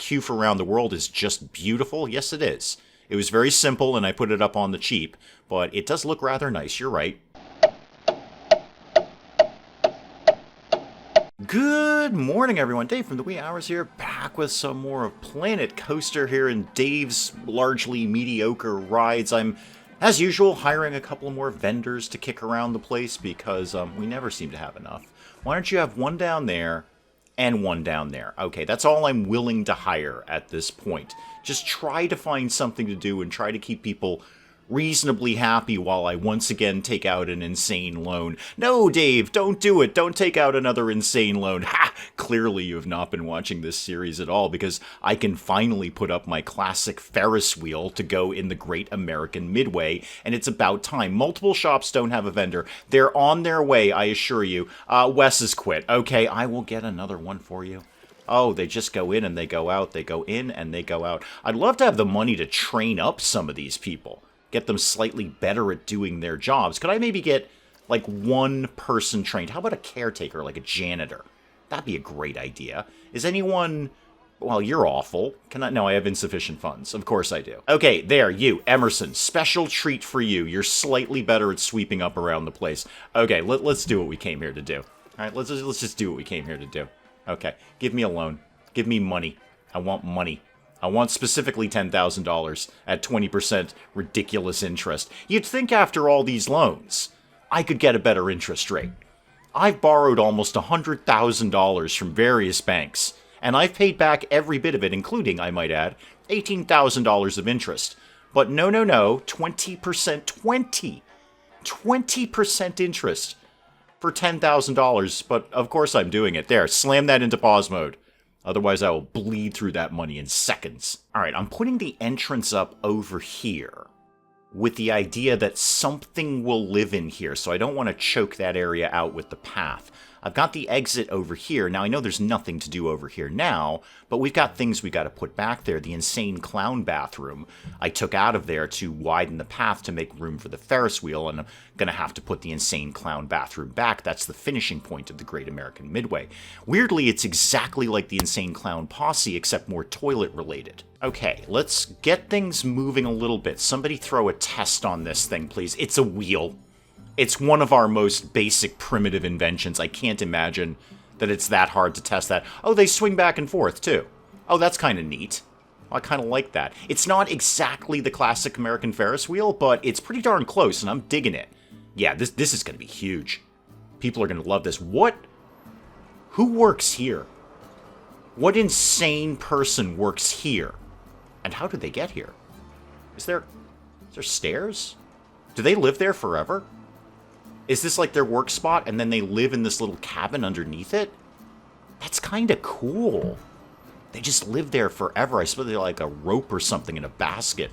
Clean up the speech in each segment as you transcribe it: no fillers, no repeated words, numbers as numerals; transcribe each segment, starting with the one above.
queue for Around the World is just beautiful. Yes, it is. It was very simple, and I put it up on the cheap, but it does look rather nice. You're right. Good morning, everyone. Dave from the Wee Hours here, back with some more of Planet Coaster here in Dave's largely mediocre rides. I'm, as usual, hiring a couple more vendors to kick around the place because we never seem to have enough. Why don't you have one down there and one down there? Okay, that's all I'm willing to hire at this point. Just try to find something to do and try to keep people reasonably happy while I once again take out an insane loan. No, Dave, don't do it. Don't take out another insane loan. Ha! Clearly you have not been watching this series at all because I can finally put up my classic Ferris Wheel to go in the Great American Midway, and it's about time. Multiple shops don't have a vendor. They're on their way, I assure you. Wes has quit. Okay, I will get another one for you. Oh, they just go in and they go out. They go in and they go out. I'd love to have the money to train up some of these people. Get them slightly better at doing their jobs. Could I maybe get, like, one person trained? How about a caretaker, like a janitor? That'd be a great idea. Is anyone... Well, you're awful. Can I... No, I have insufficient funds. Of course I do. Okay, there, you, Emerson. Special treat for you. You're slightly better at sweeping up around the place. Okay, let's do what we came here to do. All right, let's just do what we came here to do. Okay, give me a loan. Give me money. I want money. I want specifically $10,000 at 20% ridiculous interest. You'd think after all these loans, I could get a better interest rate. I've borrowed almost $100,000 from various banks, and I've paid back every bit of it, including, I might add, $18,000 of interest. But no, 20% 20% interest for $10,000, but of course I'm doing it. There, slam that into pause mode. Otherwise, I will bleed through that money in seconds. All right, I'm putting the entrance up over here with the idea that something will live in here, so I don't want to choke that area out with the path. I've got the exit over here. Now, I know there's nothing to do over here now, but we've got things we got to put back there. The insane clown bathroom I took out of there to widen the path to make room for the Ferris wheel, and I'm going to have to put the insane clown bathroom back. That's the finishing point of the Great American Midway. Weirdly, it's exactly like the insane clown posse, except more toilet-related. Okay, let's get things moving a little bit. Somebody throw a test on this thing, please. It's a wheel. It's one of our most basic primitive inventions. I can't imagine that it's that hard to test that. Oh, they swing back and forth, too. Oh, that's kind of neat. I kind of like that. It's not exactly the classic American Ferris wheel, but it's pretty darn close, and I'm digging it. Yeah, this is going to be huge. People are going to love this. What? Who works here? What insane person works here? And how did they get here? Is there stairs? Do they live there forever? Is this like their work spot, and then they live in this little cabin underneath it? That's kind of cool. They just live there forever. I suppose they're like a rope or something in a basket,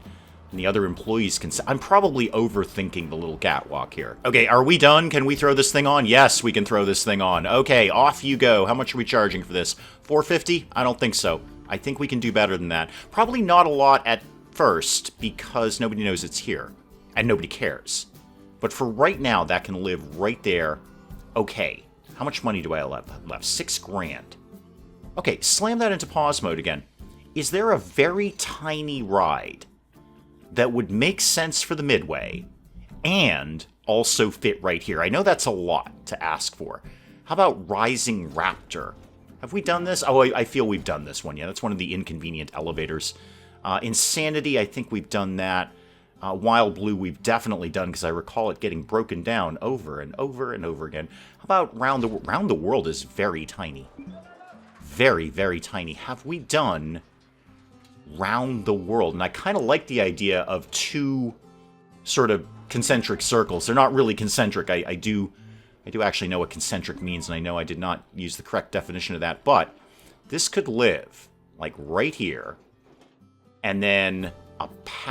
and the other employees can... I'm probably overthinking the little catwalk here. Okay, are we done? Can we throw this thing on? Yes, we can throw this thing on. Okay, off you go. How much are we charging for this? $4.50? I don't think so. I think we can do better than that. Probably not a lot at first, because nobody knows it's here, and nobody cares. But for right now, that can live right there. Okay, how much money do I have left? $6 grand. Okay, slam that into pause mode again. Is there a very tiny ride that would make sense for the Midway and also fit right here? I know that's a lot to ask for. How about Rising Raptor? Have we done this? Oh, I feel we've done this one. Yeah, that's one of the inconvenient elevators. Insanity, I think we've done that. Wild Blue we've definitely done, because I recall it getting broken down over and over and over again. How about Round the World is very tiny. Very, very tiny. Have we done Round the World? And I kind of like the idea of two sort of concentric circles. They're not really concentric. I do actually know what concentric means, and I know I did not use the correct definition of that, but this could live, like, right here, and then...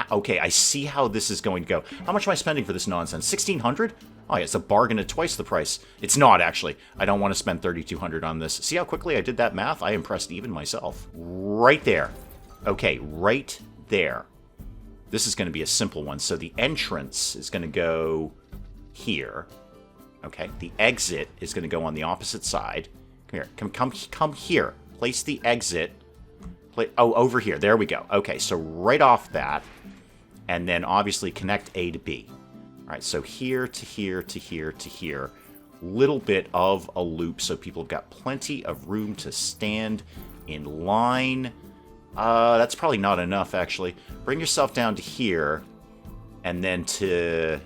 Okay, I see how this is going to go. How much am I spending for this nonsense? $1,600? Oh, yeah, it's a bargain at twice the price. It's not, actually. I don't want to spend $3,200 on this. See how quickly I did that math? I impressed even myself. Right there. Okay, right there. This is going to be a simple one. So the entrance is going to go here. Okay, the exit is going to go on the opposite side. Come here. Come here. Place the exit Oh, over here. There we go. Okay, so right off that. And then obviously connect A to B. All right, so here to here to here to here. Little bit of a loop so people have got plenty of room to stand in line. That's probably not enough, actually. Bring yourself down to here. And then to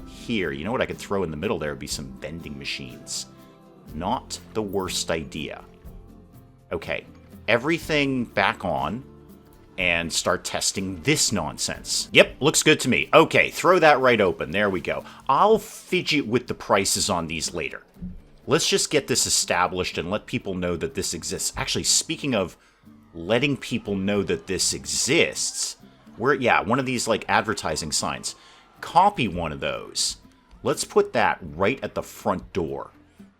here. You know what I could throw in the middle there would be some vending machines. Not the worst idea. Okay, everything back on. And start testing this nonsense. Yep, looks good to me. Okay, throw that right open. There we go. I'll fidget with the prices on these later. Let's just get this established and let people know that this exists. Actually, speaking of letting people know that this exists, one of these like advertising signs. Copy one of those. Let's put that right at the front door.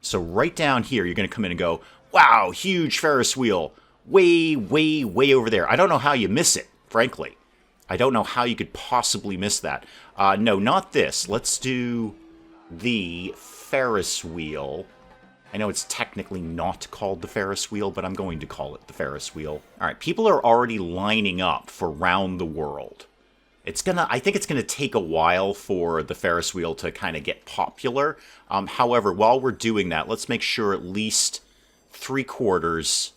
So right down here, you're going to come in and go, wow, huge Ferris wheel. Way, way, way over there. I don't know how you miss it, frankly. I don't know how you could possibly miss that. No, not this. Let's do the Ferris wheel. I know it's technically not called the Ferris wheel, but I'm going to call it the Ferris wheel. All right, people are already lining up for Round the World. I think it's gonna take a while for the Ferris wheel to kind of get popular. However, while we're doing that, let's make sure at least 3/4.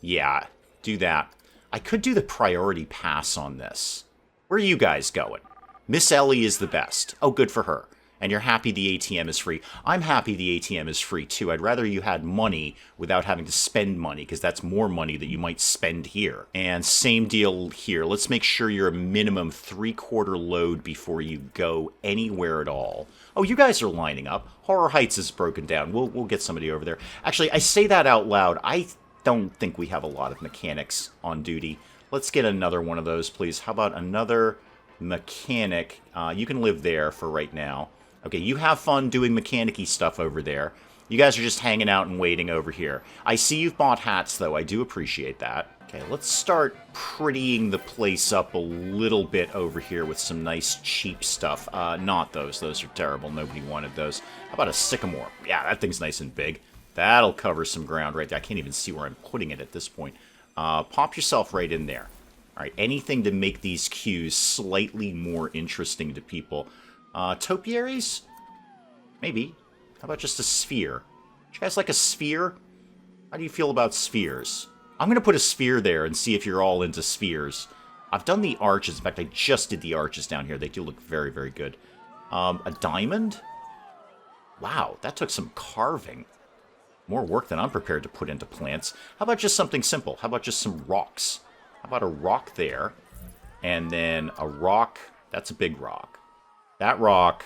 Yeah, do that. I could do the priority pass on this. Where are you guys going? Miss Ellie is the best. Oh, good for her. And you're happy the ATM is free. I'm happy the ATM is free, too. I'd rather you had money without having to spend money, because that's more money that you might spend here. And same deal here. Let's make sure you're a minimum 3/4 load before you go anywhere at all. Oh, you guys are lining up. Horror Heights is broken down. We'll get somebody over there. Actually, I say that out loud. I don't think we have a lot of mechanics on duty. Let's get another one of those, please. How about another mechanic? You can live there for right now. Okay, you have fun doing mechanic-y stuff over there. You guys are just hanging out and waiting over here. I see you've bought hats, though. I do appreciate that. Okay, let's start prettying the place up a little bit over here with some nice, cheap stuff. Not those. Those are terrible. Nobody wanted those. How about a sycamore? Yeah, that thing's nice and big. That'll cover some ground right there. I can't even see where I'm putting it at this point. Pop yourself right in there. All right, anything to make these queues slightly more interesting to people. Topiaries? Maybe. How about just a sphere? Do you guys like a sphere? How do you feel about spheres? I'm going to put a sphere there and see if you're all into spheres. I've done the arches. In fact, I just did the arches down here. They do look very, very good. A diamond? Wow, that took some carving. More work than I'm prepared to put into plants. How about just something simple? How about just some rocks? How about a rock there? And then a rock. That's a big rock. That rock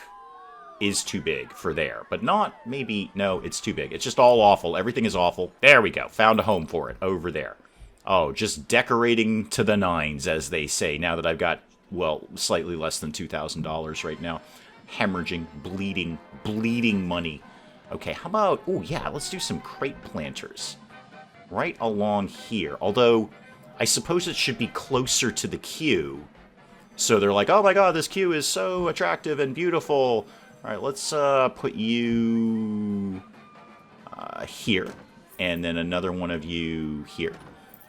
is too big for there. But not maybe... No, it's too big. It's just all awful. Everything is awful. There we go. Found a home for it. Over there. Oh, just decorating to the nines, as they say. Now that I've got, well, slightly less than $2,000 right now. Hemorrhaging, bleeding money. Okay, how about... Oh, yeah, let's do some crate planters. Right along here. Although, I suppose it should be closer to the queue. So they're like, oh my god, this queue is so attractive and beautiful. Alright, let's put you here. And then another one of you here.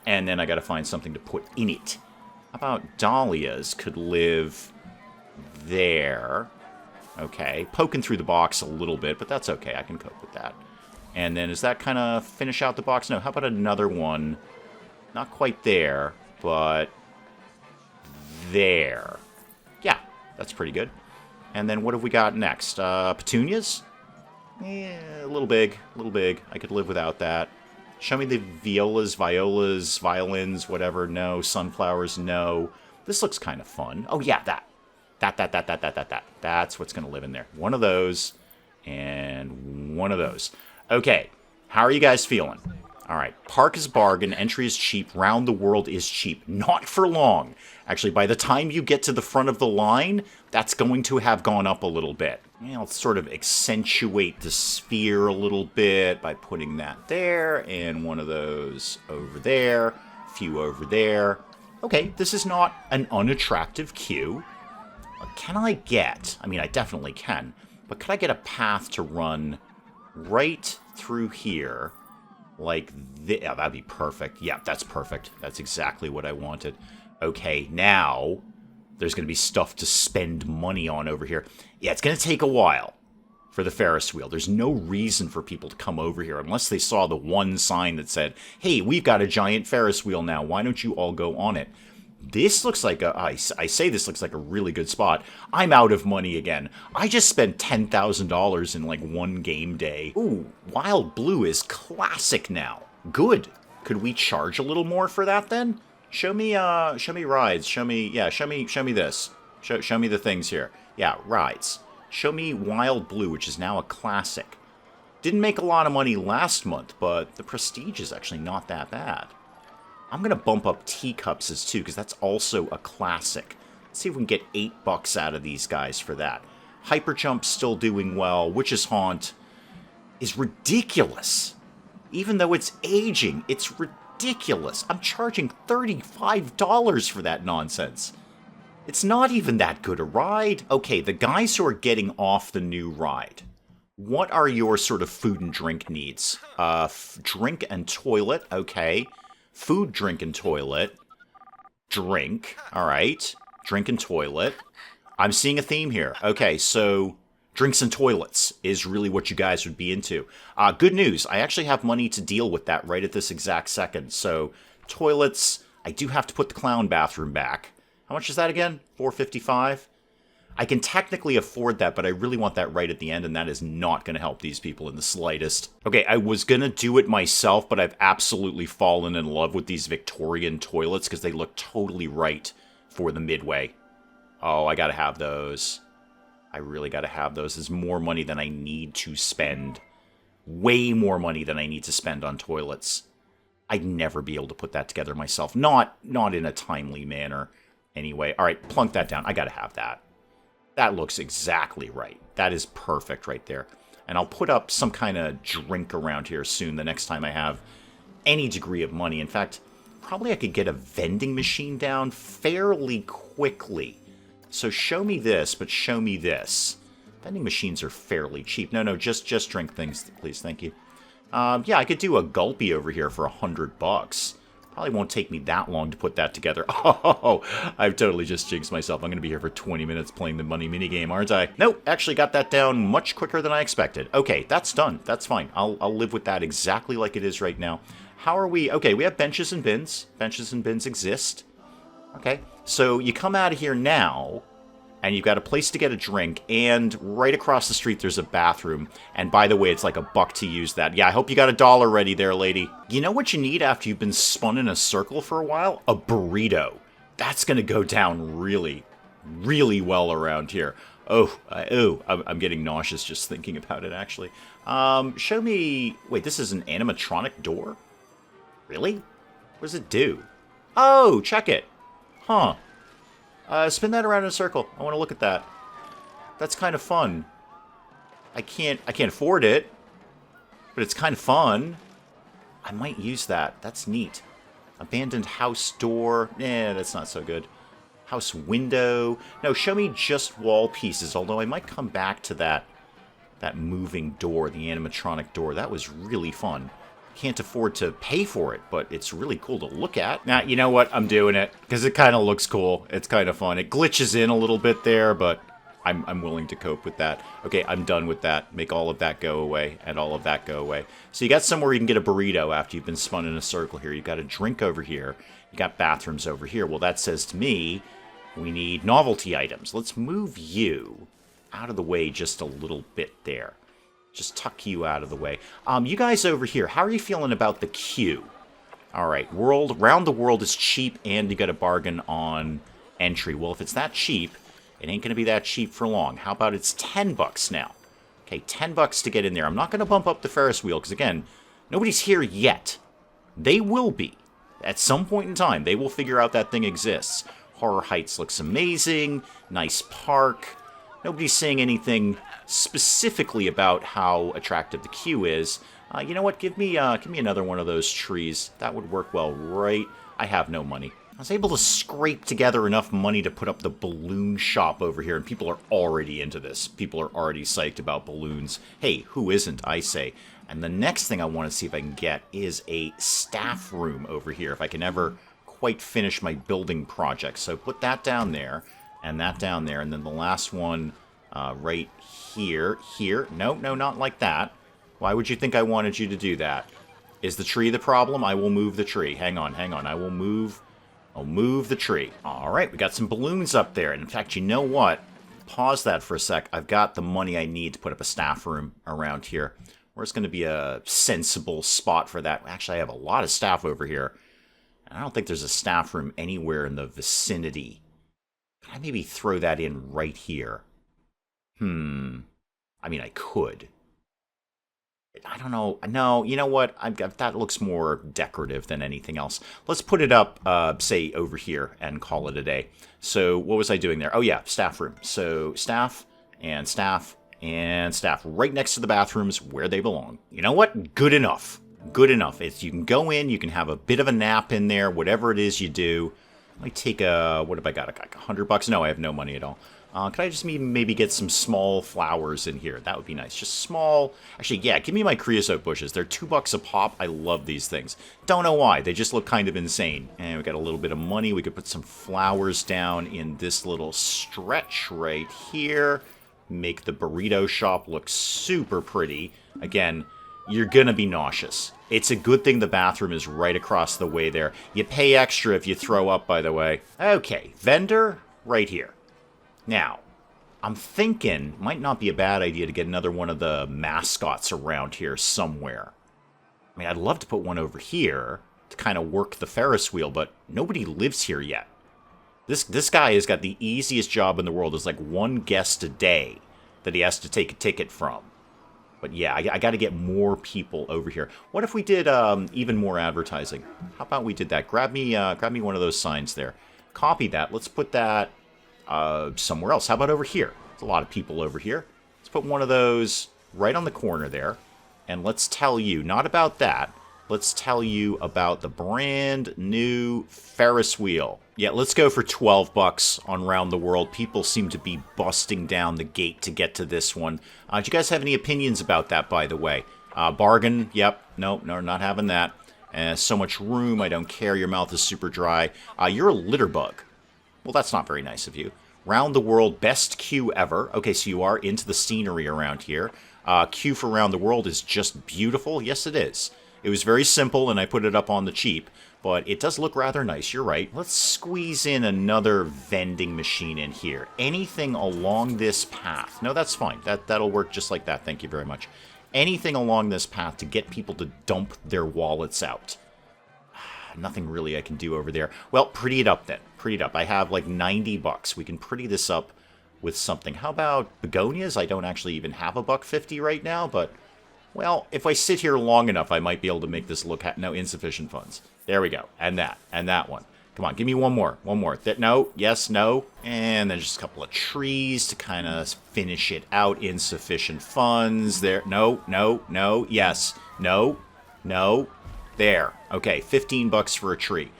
And then I gotta find something to put in it. How about dahlias could live there? Okay, poking through the box a little bit, but that's okay. I can cope with that. And then does that kind of finish out the box? No, how about another one? Not quite there, but there. Yeah, that's pretty good. And then what have we got next? Petunias? Yeah, a little big, a little big. I could live without that. Show me the violas, violins, whatever. No. Sunflowers, no. This looks kind of fun. Oh, yeah, that. That. That's what's going to live in there. One of those and one of those. Okay, how are you guys feeling? All right, park is bargain, entry is cheap, round the world is cheap. Not for long. Actually, by the time you get to the front of the line, that's going to have gone up a little bit. I'll sort of accentuate the sphere a little bit by putting that there, and one of those over there, a few over there. Okay, this is not an unattractive queue. Can I get, I mean, I definitely can, but could I get a path to run right through here Like, yeah, that'd be perfect. Yeah, that's perfect. That's exactly what I wanted. Okay, now there's going to be stuff to spend money on over here. Yeah, it's going to take a while for the Ferris wheel. There's no reason for people to come over here unless they saw the one sign that said, hey, we've got a giant Ferris wheel now. Why don't you all go on it? This looks like I say this looks like a really good spot. I'm out of money again. I just spent $10,000 in like one game day. Ooh, Wild Blue is classic now. Good. Could we charge a little more for that then? Show me rides. Show me this. Show me the things here. Yeah, rides. Show me Wild Blue, which is now a classic. Didn't make a lot of money last month, but the prestige is actually not that bad. I'm going to bump up Teacups as too, because that's also a classic. Let's see if we can get $8 out of these guys for that. Hyperjump's still doing well. Witch's Haunt is ridiculous. Even though it's aging, it's ridiculous. I'm charging $35 for that nonsense. It's not even that good a ride. Okay, the guys who are getting off the new ride, what are your sort of food and drink needs? Drink and toilet, okay. Food, drink, and toilet. Drink. All right. Drink and toilet. I'm seeing a theme here. Okay, so drinks and toilets is really what you guys would be into. Good news. I actually have money to deal with that right at this exact second. So toilets. I do have to put the clown bathroom back. How much is that again? $4.55? I can technically afford that, but I really want that right at the end, and that is not going to help these people in the slightest. Okay, I was going to do it myself, but I've absolutely fallen in love with these Victorian toilets because they look totally right for the Midway. Oh, I got to have those. I really got to have those. There's more money than I need to spend. Way more money than I need to spend on toilets. I'd never be able to put that together myself. Not in a timely manner. Anyway, all right, plunk that down. I got to have that. That looks exactly right. That is perfect right there. And I'll put up some kind of drink around here soon the next time I have any degree of money. In fact, probably I could get a vending machine down fairly quickly. So show me this, but show me this. Vending machines are fairly cheap. No, just drink things, please. Thank you. Yeah, I could do a gulpy over here for $100. Probably won't take me that long to put that together. Oh, I've totally just jinxed myself. I'm going to be here for 20 minutes playing the money minigame, aren't I? Nope, actually got that down much quicker than I expected. Okay, that's done. That's fine. I'll live with that exactly like it is right now. How are we? Okay, we have benches and bins. Benches and bins exist. Okay, so you come out of here now, and you've got a place to get a drink, and right across the street there's a bathroom. And by the way, it's like $1 to use that. Yeah, I hope you got $1 ready there, lady. You know what you need after you've been spun in a circle for a while? A burrito. That's gonna go down really, really well around here. I'm getting nauseous just thinking about it, actually. Show me... Wait, this is an animatronic door? Really? What does it do? Oh, check it. Huh. Spin that around in a circle. I want to look at that. That's kind of fun. I can't afford it, but it's kind of fun. I might use that. That's neat. Abandoned house door. That's not so good. House window. No, show me just wall pieces, although I might come back to that moving door, the animatronic door. That was really fun. Can't afford to pay for it, but it's really cool to look at. Now, you know what? I'm doing it because it kind of looks cool. It's kind of fun. It glitches in a little bit there, but I'm willing to cope with that. Okay, I'm done with that. Make all of that go away and all of that go away. So you got somewhere you can get a burrito after you've been spun in a circle here. You got a drink over here. You got bathrooms over here. Well, that says to me we need novelty items. Let's move you out of the way just a little bit there. Just tuck you out of the way. You guys over here, how are you feeling about the queue? All right, round the world is cheap, and you got a bargain on entry. Well, if it's that cheap, it ain't going to be that cheap for long. How about it's $10 now? Okay, $10 to get in there. I'm not going to bump up the Ferris wheel, because again, nobody's here yet. They will be. At some point in time, they will figure out that thing exists. Horror Heights looks amazing. Nice park. Nobody's saying anything specifically about how attractive the queue is. You know what? Give me another one of those trees. That would work well, right? I have no money. I was able to scrape together enough money to put up the balloon shop over here, and people are already into this. People are already psyched about balloons. Hey, who isn't, I say. And the next thing I want to see if I can get is a staff room over here, if I can ever quite finish my building project. So put that down there, and that down there, and then the last one right here. No, not like that. Why would you think I wanted you to do that? Is the tree the problem? I will move the tree. Hang on. I'll move the tree. All right, we got some balloons up there. And in fact, you know what? Pause that for a sec. I've got the money I need to put up a staff room around here. Where's going to be a sensible spot for that? Actually, I have a lot of staff over here. I don't think there's a staff room anywhere in the vicinity. Can I maybe throw that in right here? I mean, I could. I don't know. No, you know what? That looks more decorative than anything else. Let's put it up, say, over here and call it a day. So what was I doing there? Oh, yeah, staff room. So staff and staff and staff right next to the bathrooms where they belong. You know what? Good enough. Good enough. You can go in, you can have a bit of a nap in there, whatever it is you do. Let me take what have I got? Like $100? No, I have no money at all. Could I just maybe get some small flowers in here? That would be nice. Just small. Actually, yeah, give me my creosote bushes. They're $2 a pop. I love these things. Don't know why. They just look kind of insane. And we got a little bit of money. We could put some flowers down in this little stretch right here. Make the burrito shop look super pretty. Again, you're gonna be nauseous. It's a good thing the bathroom is right across the way there. You pay extra if you throw up, by the way. Okay, vendor right here. Now, I'm thinking might not be a bad idea to get another one of the mascots around here somewhere. I mean, I'd love to put one over here to kind of work the Ferris wheel, but nobody lives here yet. This guy has got the easiest job in the world. There's like one guest a day that he has to take a ticket from. But yeah, I got to get more people over here. What if we did even more advertising? How about we did that? Grab me one of those signs there. Copy that. Let's put that somewhere else. How about over here? There's a lot of people over here. Let's put one of those right on the corner there. And let's tell you, not about that. Let's tell you about the brand new Ferris wheel. Yeah, let's go for $12 on Round the World. People seem to be busting down the gate to get to this one. Do you guys have any opinions about that, by the way? Bargain? Yep. No, not having that. So much room. I don't care. Your mouth is super dry. You're a litter bug. Well, that's not very nice of you. Round the World, best queue ever. Okay, so you are into the scenery around here. Queue for Round the World is just beautiful. Yes, it is. It was very simple, and I put it up on the cheap, but it does look rather nice. You're right. Let's squeeze in another vending machine in here. Anything along this path. No, that's fine. That'll work just like that. Thank you very much. Anything along this path to get people to dump their wallets out. Nothing really I can do over there. Well, pretty it up then. Pretty it up. I have like $90. We can pretty this up with something. How about begonias? I don't actually even have a $1.50 right now, but... well, if I sit here long enough, I might be able to make this look... no, insufficient funds. There we go. And that one. Come on, give me one more. One more. No, yes, no. And then just a couple of trees to kind of finish it out. Insufficient funds. There. No, yes. No. There. Okay, $15 for a tree.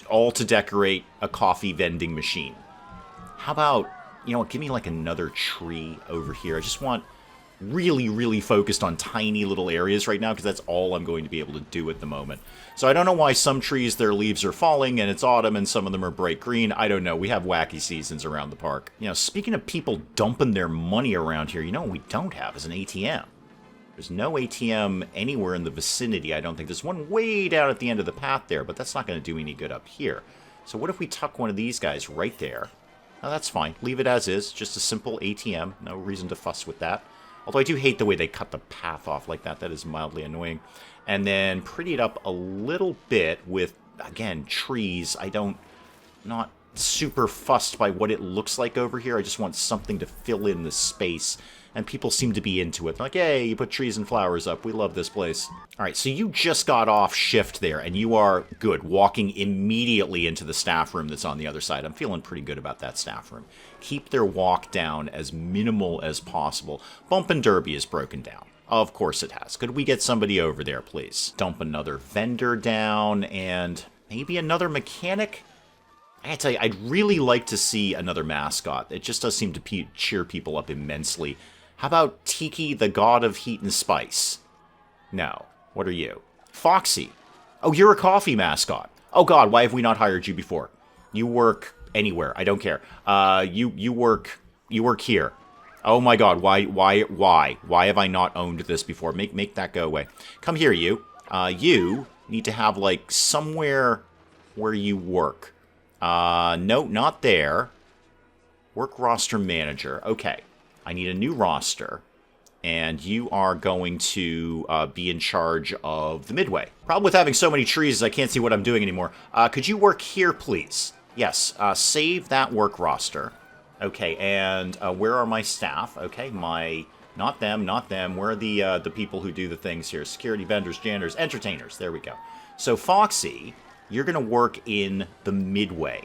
All to decorate a coffee vending machine. How about, you know what, give me like another tree over here. I just want... really focused on tiny little areas right now because that's all I'm going to be able to do at the moment. So I don't know why some trees, their leaves are falling and it's autumn and some of them are bright green. I don't know. We have wacky seasons around the park. You know, speaking of people dumping their money around here, you know what we don't have is an ATM. There's no ATM anywhere in the vicinity. I don't think. There's one way down at the end of the path there, but that's not going to do any good up here. So what if we tuck one of these guys right there? Oh, that's fine. Leave it as is. Just a simple ATM. No reason to fuss with that. Although I do hate the way they cut the path off like that. That is mildly annoying. And then pretty it up a little bit with, again, trees. Not super fussed by what it looks like over here. I just want something to fill in the space. And people seem to be into it. Like, hey, you put trees and flowers up. We love this place. All right, so you just got off shift there, and you are good, walking immediately into the staff room that's on the other side. I'm feeling pretty good about that staff room. Keep their walk down as minimal as possible. Bump and Derby is broken down. Of course it has. Could we get somebody over there, please? Dump another vendor down, and maybe another mechanic? I gotta tell you, I'd really like to see another mascot. It just does seem to cheer people up immensely. How about Tiki, the god of heat and spice? No. What are you? Foxy. Oh, you're a coffee mascot. Oh god, why have we not hired you before? You work anywhere. I don't care. You work here. Oh my god, why have I not owned this before? Make that go away. Come here, you. You need to have, like, somewhere where you work. No, not there. Work roster manager. Okay. I need a new roster. And you are going to be in charge of the midway. Problem with having so many trees is I can't see what I'm doing anymore. Could you work here, please? Yes, save that work roster. Okay, and where are my staff? Okay, not them. Where are the people who do the things here? Security, vendors, janitors, entertainers. There we go. So, Foxy, you're going to work in the midway.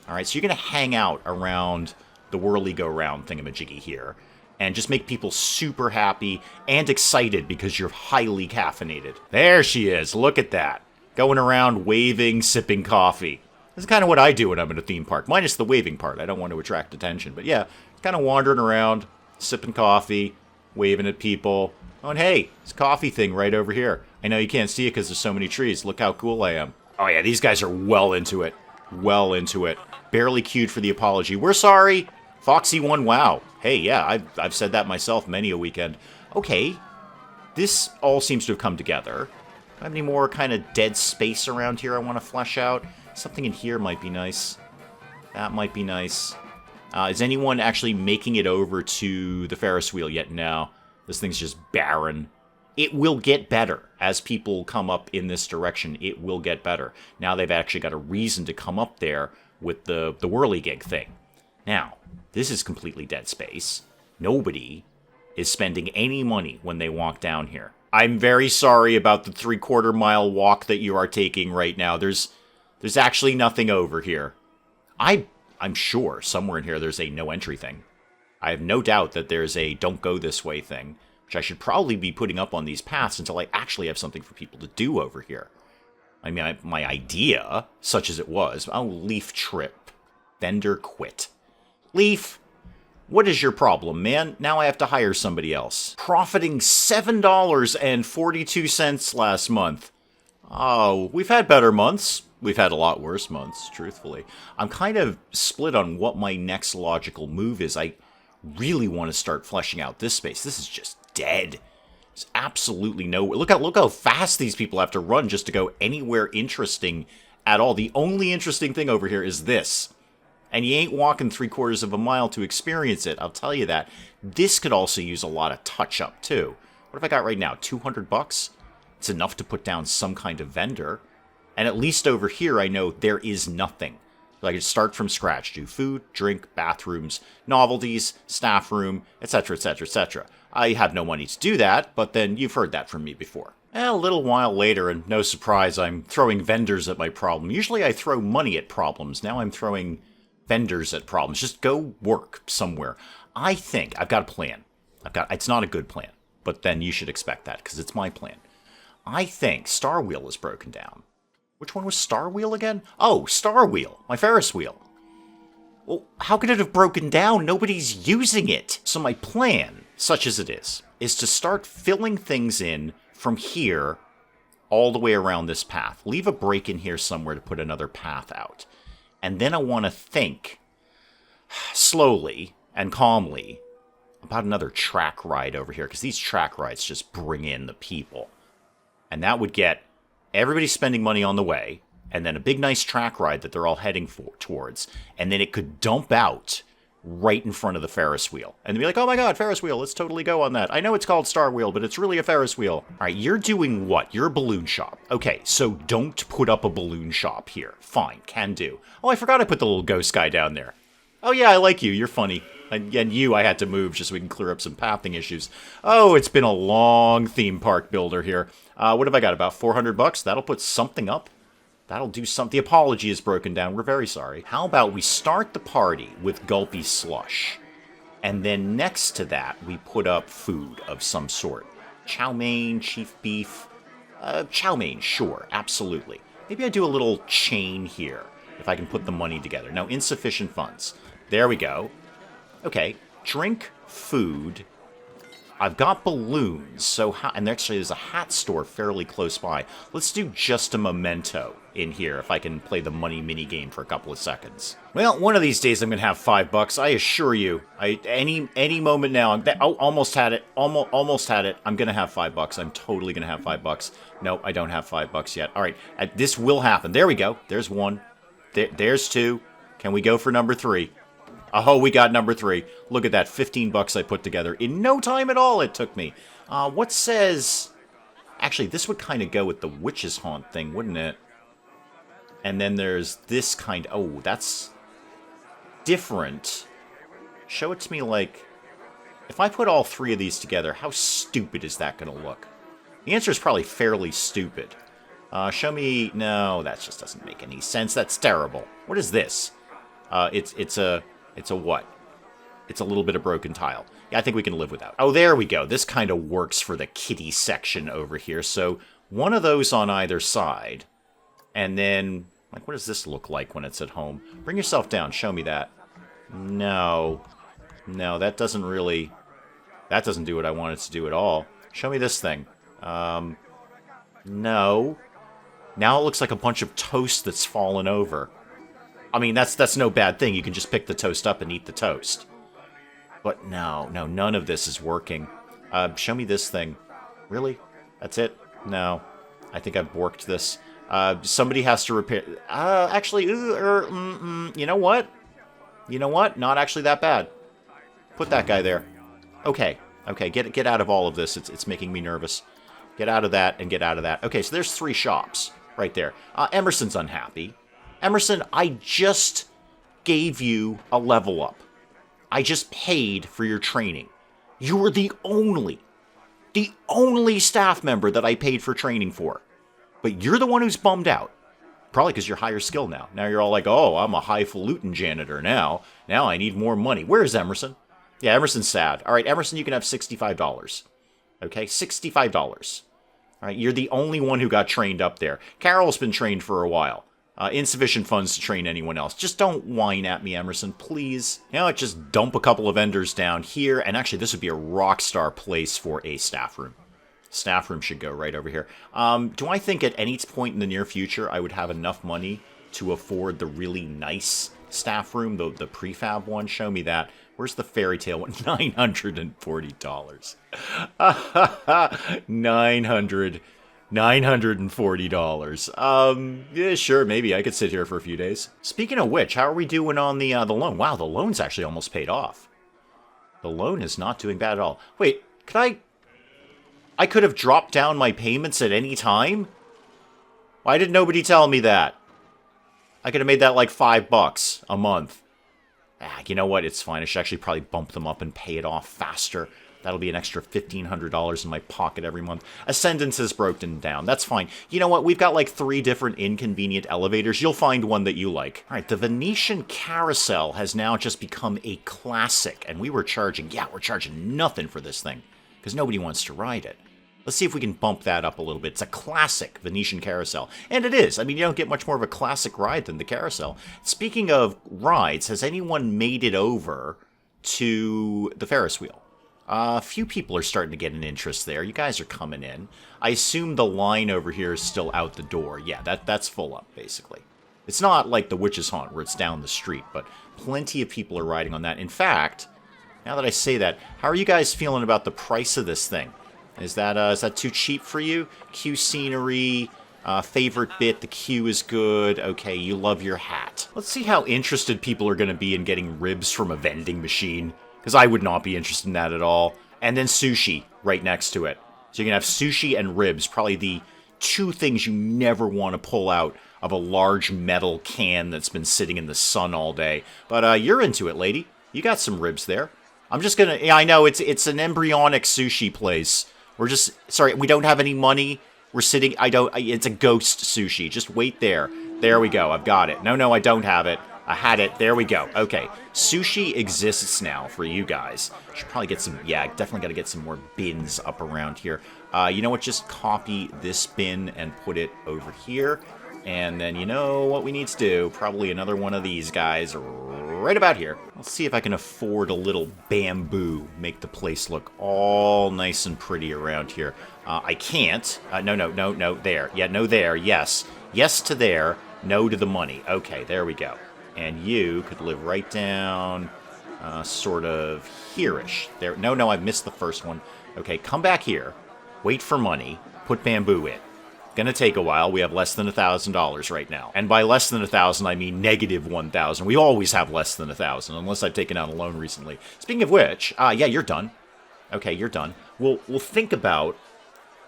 All right, so you're going to hang out around the whirly-go-round thingamajiggy here and just make people super happy and excited because you're highly caffeinated. There she is. Look at that. Going around waving, sipping coffee. This is kind of what I do when I'm in a theme park, minus the waving part. I don't want to attract attention. But yeah, kind of wandering around, sipping coffee, waving at people. Oh, and hey, it's a coffee thing right over here. I know you can't see it because there's so many trees. Look how cool I am. Oh yeah, these guys are well into it. Well into it. Barely queued for the apology. We're sorry. Foxy won, wow. Hey, yeah, I've said that myself many a weekend. Okay, this all seems to have come together. Do I have any more kind of dead space around here I want to flesh out? Something in here might be nice. That might be nice. Is anyone actually making it over to the Ferris wheel yet? No. This thing's just barren. It will get better. As people come up in this direction, it will get better. Now they've actually got a reason to come up there with the whirligig thing. Now, this is completely dead space. Nobody is spending any money when they walk down here. I'm very sorry about the 3/4 mile walk that you are taking right now. There's actually nothing over here. I'm sure somewhere in here there's a no entry thing. I have no doubt that there's a don't go this way thing, which I should probably be putting up on these paths until I actually have something for people to do over here. I mean, my idea, such as it was, oh, Leaf trip. Vendor quit. Leaf, what is your problem, man? Now I have to hire somebody else. Profiting $7.42 last month. Oh, we've had better months. We've had a lot worse months, truthfully. I'm kind of split on what my next logical move is. I really want to start fleshing out this space. This is just dead. There's absolutely no... Look how fast these people have to run just to go anywhere interesting at all. The only interesting thing over here is this. And you ain't walking 3/4 of a mile to experience it, I'll tell you that. This could also use a lot of touch-up, too. What have I got right now? $200? It's enough to put down some kind of vendor. And at least over here, I know there is nothing. So I can start from scratch. Do food, drink, bathrooms, novelties, staff room, etc., etc., etc. I have no money to do that, but then you've heard that from me before. A little while later, and no surprise, I'm throwing vendors at my problem. Usually I throw money at problems. Now I'm throwing vendors at problems. Just go work somewhere. I think I've got a plan. It's not a good plan, but then you should expect that because it's my plan. I think Star Wheel is broken down. Which one was Star Wheel again? Oh, Star Wheel, my Ferris wheel. Well, how could it have broken down? Nobody's using it. So my plan, such as it is to start filling things in from here all the way around this path. Leave a break in here somewhere to put another path out. And then I want to think slowly and calmly about another track ride over here, because these track rides just bring in the people. And that would get everybody spending money on the way, and then a big nice track ride that they're all heading towards. And then it could dump out right in front of the Ferris wheel. And they'd be like, oh my god, Ferris wheel, let's totally go on that. I know it's called Star Wheel, but it's really a Ferris wheel. All right, you're doing what? You're a balloon shop. Okay, so don't put up a balloon shop here. Fine, can do. Oh, I forgot I put the little ghost guy down there. Oh yeah, I like you, you're funny. And you, I had to move just so we can clear up some pathing issues. Oh, it's been a long theme park builder here. What have I got, about $400? That'll put something up. That'll do something. The apology is broken down. We're very sorry. How about we start the party with Gulpy Slush, and then next to that, we put up food of some sort. Chow mein, chief beef. Chow mein, sure, absolutely. Maybe I do a little chain here, if I can put the money together. No, insufficient funds. There we go. Okay, drink, food, I've got balloons, so and actually there's a hat store fairly close by. Let's do just a memento in here if I can play the money mini game for a couple of seconds. Well, one of these days I'm gonna have $5. I assure you. Any moment now. Almost had it. Almost had it. I'm gonna have $5. I'm totally gonna have $5. No, I don't have $5 yet. All right, this will happen. There we go. There's one. There's two. Can we go for number 3? Oh, we got number 3. Look at that, $15 I put together. In no time at all it took me. What says... Actually, this would kind of go with the Witch's Haunt thing, wouldn't it? And then there's this kind... Oh, that's different. Show it to me like... If I put all 3 of these together, how stupid is that going to look? The answer is probably fairly stupid. Show me... No, that just doesn't make any sense. That's terrible. What is this? It's a what? It's a little bit of broken tile. Yeah, I think we can live without. Oh, there we go. This kind of works for the kitty section over here. So one of those on either side. And then, like, what does this look like when it's at home? Bring yourself down. Show me that. No. No, that doesn't really... That doesn't do what I want it to do at all. Show me this thing. No. Now it looks like a bunch of toast that's fallen over. I mean, that's no bad thing. You can just pick the toast up and eat the toast. But no, none of this is working. Show me this thing. Really? That's it? No. I think I've borked this. Somebody has to repair... actually, you know what? You know what? Not actually that bad. Put that guy there. Okay, get out of all of this. It's making me nervous. Get out of that and get out of that. Okay, so there's 3 shops right there. Emerson's unhappy. Emerson, I just gave you a level up. I just paid for your training. You were the only staff member that I paid for training for. But you're the one who's bummed out. Probably because you're higher skill now. Now you're all like, oh, I'm a highfalutin janitor now. Now I need more money. Where's Emerson? Yeah, Emerson's sad. All right, Emerson, you can have $65. Okay, $65. All right, you're the only one who got trained up there. Carol's been trained for a while. Insufficient funds to train anyone else. Just don't whine at me, Emerson, please. You know what, just dump a couple of vendors down here. And actually, this would be a rock star place for a staff room. Staff room should go right over here. Do I think at any point in the near future I would have enough money to afford the really nice staff room, the prefab one? Show me that. Where's the fairy tale one? $940. $940. Yeah, sure, maybe I could sit here for a few days. Speaking of which, how are we doing on the loan? Wow, the loan's actually almost paid off. The loan is not doing bad at all. Wait, I could have dropped down my payments at any time? Why did nobody tell me that? I could have made that like $5 a month. You know what? It's fine. I should actually probably bump them up and pay it off faster. That'll be an extra $1,500 in my pocket every month. Ascendance is broken down. That's fine. You know what? We've got like 3 different inconvenient elevators. You'll find one that you like. All right, the Venetian Carousel has now just become a classic. And we're charging nothing for this thing because nobody wants to ride it. Let's see if we can bump that up a little bit. It's a classic Venetian Carousel. And it is. I mean, you don't get much more of a classic ride than the Carousel. Speaking of rides, has anyone made it over to the Ferris Wheel? A few people are starting to get an interest there. You guys are coming in. I assume the line over here is still out the door. Yeah, that's full up, basically. It's not like the Witch's Haunt, where it's down the street, but plenty of people are riding on that. In fact, now that I say that, how are you guys feeling about the price of this thing? Is that too cheap for you? Queue scenery, favorite bit, the queue is good. Okay, you love your hat. Let's see how interested people are going to be in getting ribs from a vending machine. Because I would not be interested in that at all. And then sushi right next to it. So you can have sushi and ribs, probably the 2 things you never want to pull out of a large metal can that's been sitting in the sun all day. But you're into it, lady. You got some ribs there. I'm just gonna... Yeah, I know, it's an embryonic sushi place. We're just... Sorry, we don't have any money. We're sitting... It's a ghost sushi. Just wait there. There we go. I've got it. No, I don't have it. I had it. There we go. Okay. Sushi exists now for you guys. Should probably get some... Yeah, definitely got to get some more bins up around here. You know what? Just copy this bin and put it over here. And then you know what we need to do? Probably another one of these guys right about here. Let's see if I can afford a little bamboo. Make the place look all nice and pretty around here. I can't. No, there. Yeah, no, there, yes. Yes to there, no to the money. Okay, there we go. And you could live right down, sort of here-ish. There. No, I missed the first one. Okay, come back here. Wait for money. Put bamboo in. Gonna take a while. We have less than $1,000 right now. And by less than 1,000, I mean negative 1,000. We always have less than 1,000, unless I've taken out a loan recently. Speaking of which, yeah, you're done. Okay, you're done. We'll think about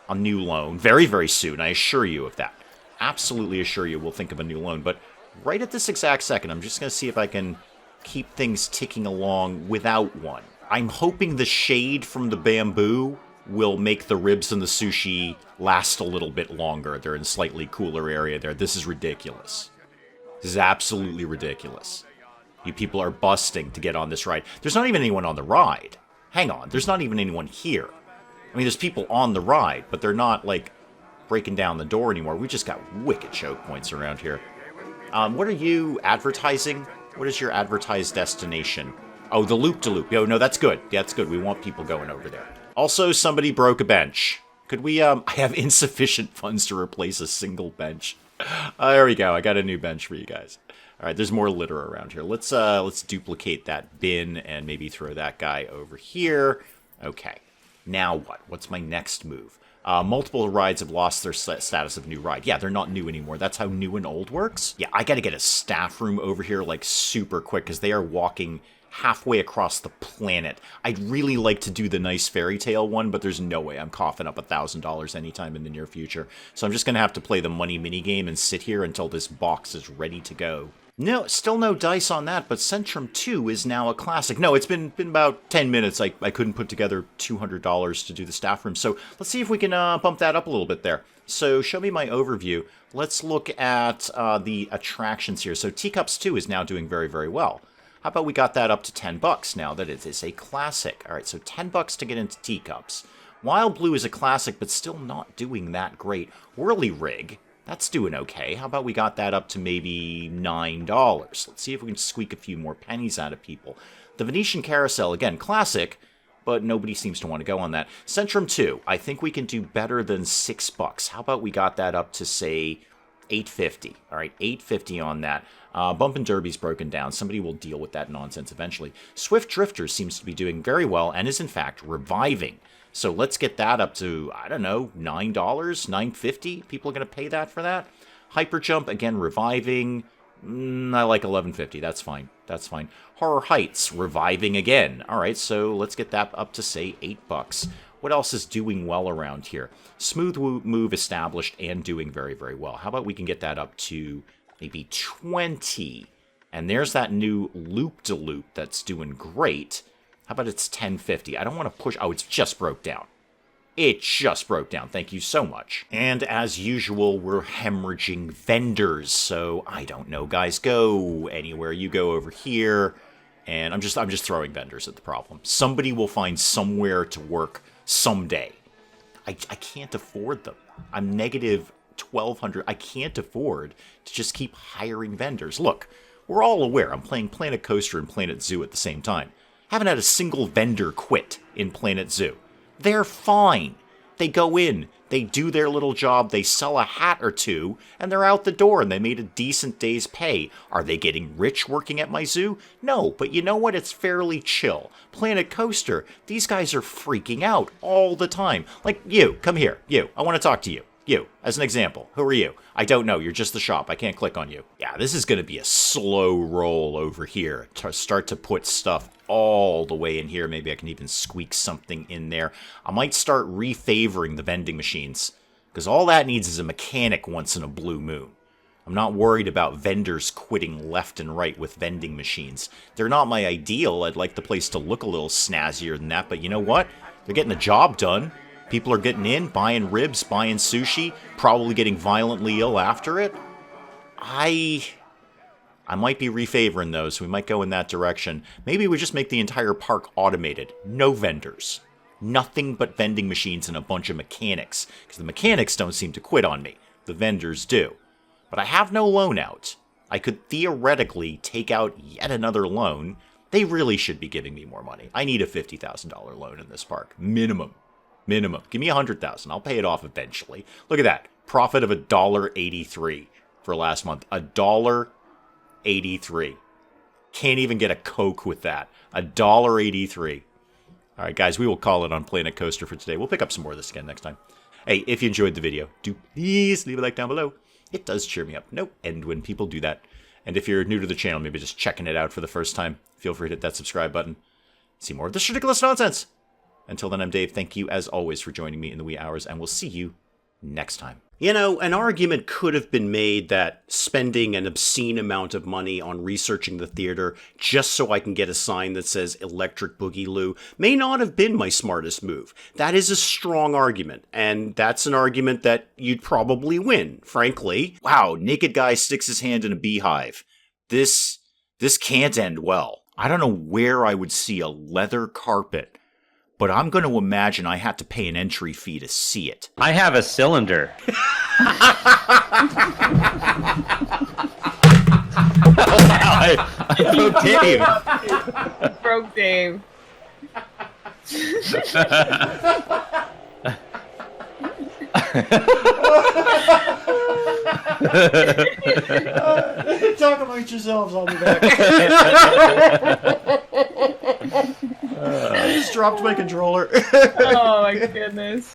a new loan very, very soon. I assure you of that. Absolutely assure you we'll think of a new loan. But right at this exact second, I'm just gonna see if I can keep things ticking along without one. I'm hoping the shade from the bamboo will make the ribs and the sushi last a little bit longer. They're in a slightly cooler area there. This is ridiculous. This is absolutely ridiculous. You people are busting to get on this ride. There's not even anyone on the ride. Hang on, there's not even anyone here. I mean, there's people on the ride, but they're not, like, breaking down the door anymore. We just got wicked choke points around here. What are you advertising? What is your advertised destination? Oh, the loop-de-loop. Oh, no, that's good. Yeah, that's good. We want people going over there. Also, somebody broke a bench. Could we, I have insufficient funds to replace a single bench. There we go. I got a new bench for you guys. All right, there's more litter around here. Let's duplicate that bin and maybe throw that guy over here. Okay. Now what? What's my next move? Multiple rides have lost their status of new ride. Yeah, they're not new anymore. That's how new and old works. Yeah, I got to get a staff room over here, like, super quick, because they are walking halfway across the planet. I'd really like to do the nice fairy tale one, but there's no way I'm coughing up $1,000 anytime in the near future. So I'm just going to have to play the money minigame and sit here until this box is ready to go. No, still no dice on that, but Centrum 2 is now a classic. No, it's been about 10 minutes. I couldn't put together $200 to do the staff room. So let's see if we can bump that up a little bit there. So show me my overview. Let's look at the attractions here. So Teacups 2 is now doing very, very well. How about we got that up to $10 now that it is a classic? All right, so $10 to get into Teacups. Wild Blue is a classic, but still not doing that great. Whirly Rig, that's doing okay. How about we got that up to maybe $9? Let's see if we can squeak a few more pennies out of people. The Venetian Carousel, again, classic, but nobody seems to want to go on that. Centrum 2, I think we can do better than $6. How about we got that up to, say, $8.50? All right, $8.50 on that. Bump and Derby's broken down. Somebody will deal with that nonsense eventually. Swift Drifter seems to be doing very well and is, in fact, reviving. So let's get that up to, I don't know, $9, $9.50? People are going to pay that for that? Hyperjump, again, reviving. I like $11.50. That's fine. That's fine. Horror Heights, reviving again. All right, so let's get that up to, say, $8. What else is doing well around here? Smooth Move established and doing very, very well. How about we can get that up to maybe 20? And there's that new loop-de-loop that's doing great. How about it's 10.50? I don't want to push. Oh, it's just broke down. It just broke down. Thank you so much. And as usual, we're hemorrhaging vendors. So I don't know, guys. Go anywhere. You go over here. And I'm just throwing vendors at the problem. Somebody will find somewhere to work someday. I can't afford them. I'm negative 1,200. I can't afford to just keep hiring vendors. Look, we're all aware I'm playing Planet Coaster and Planet Zoo at the same time. Haven't had a single vendor quit in Planet Zoo. They're fine. They go in, they do their little job, they sell a hat or two, and they're out the door and they made a decent day's pay. Are they getting rich working at my zoo? No, but you know what? It's fairly chill. Planet Coaster, these guys are freaking out all the time. Like, you, come here, you, I want to talk to you. You, as an example. Who are you? I don't know. You're just the shop. I can't click on you. Yeah, this is going to be a slow roll over here to start to put stuff all the way in here. Maybe I can even squeak something in there. I might start refavoring the vending machines, because all that needs is a mechanic once in a blue moon. I'm not worried about vendors quitting left and right with vending machines. They're not my ideal. I'd like the place to look a little snazzier than that, but you know what? They're getting the job done. People are getting in, buying ribs, buying sushi, probably getting violently ill after it. I might be refavoring those. We might go in that direction. Maybe we just make the entire park automated. No vendors. Nothing but vending machines and a bunch of mechanics. Because the mechanics don't seem to quit on me. The vendors do. But I have no loan out. I could theoretically take out yet another loan. They really should be giving me more money. I need a $50,000 loan in this park. Minimum. Give me $100,000. I'll pay it off eventually. Look at that. Profit of $1.83 for last month. $1.83. Can't even get a Coke with that. $1.83. All right, guys, we will call it on Planet Coaster for today. We'll pick up some more of this again next time. Hey, if you enjoyed the video, do please leave a like down below. It does cheer me up. No end when people do that. And if you're new to the channel, maybe just checking it out for the first time, feel free to hit that subscribe button. See more of this ridiculous nonsense. Until then, I'm Dave. Thank you, as always, for joining me in the wee hours, and we'll see you next time. You know, an argument could have been made that spending an obscene amount of money on researching the theater just so I can get a sign that says Electric Boogaloo may not have been my smartest move. That is a strong argument, and that's an argument that you'd probably win, frankly. Wow, naked guy sticks his hand in a beehive. This can't end well. I don't know where I would see a leather carpet, but I'm going to imagine I had to pay an entry fee to see it. I have a cylinder. I broke Dave. Broke Dave. Talk amongst yourselves, I'll be back. I just dropped my controller. Oh my goodness.